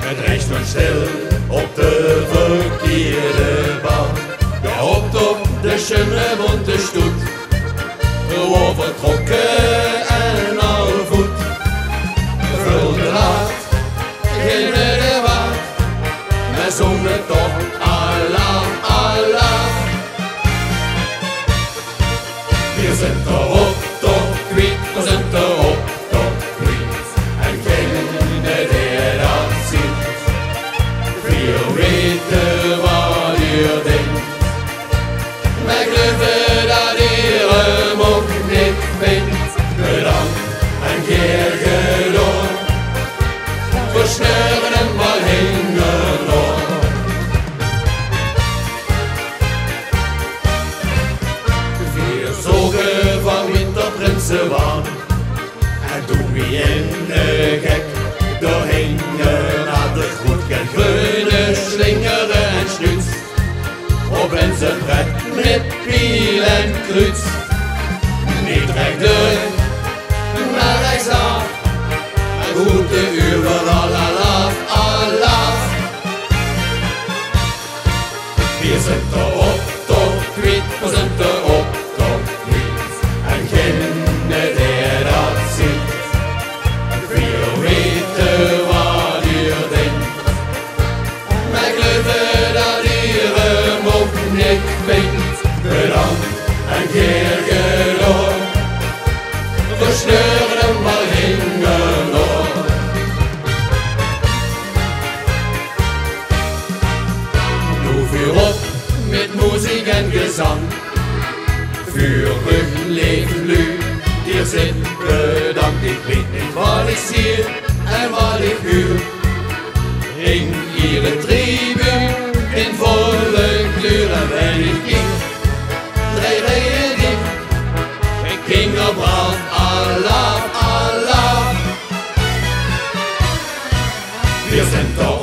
met rechts maar stil op de verkeerde baan. Je hoopt op de schöne bunte stoet, overtrokken en al voet. Vul de laat, geen de waard, maar zongen toch alarm, alarm. Wir sind der Otto-Quiet, wir sind der Otto-Quiet, ein Kind, der das sieht. Wir weten wat ihr denkt, maar geloven dat ihr hem ook niet vindt. Bedankt, een keer gedaan, we sneuren hem mal hingen door. Wir zogen van Winterprinsen waan, en toen wie in de gek doorheen naar de goed en groene slingeren en schnuts. Op een zijn pret met piel en kruts, niet recht door, maar rechtsaf, een goede overal alaf, alaf. Wir sind der Otto-Quiet, wir sind der Otto-Quiet, ein Kind, der das sieht. Wir weten wat ihr denkt, maar geloven dat ihr hem ook niet vindt. Bedankt, een keer gedaan, we sneuren hem mal hingen door. Nu vuur op met muziek en gezang, für euch leven lu, dir sind bedankt. Ich weet niet wat ik zie en wat ik huur. In ihre Tribüne in volle Glüh, en wenn ich ging, drei Reihen dicht, ik ging op af, Allah, Allah. Wir sind doch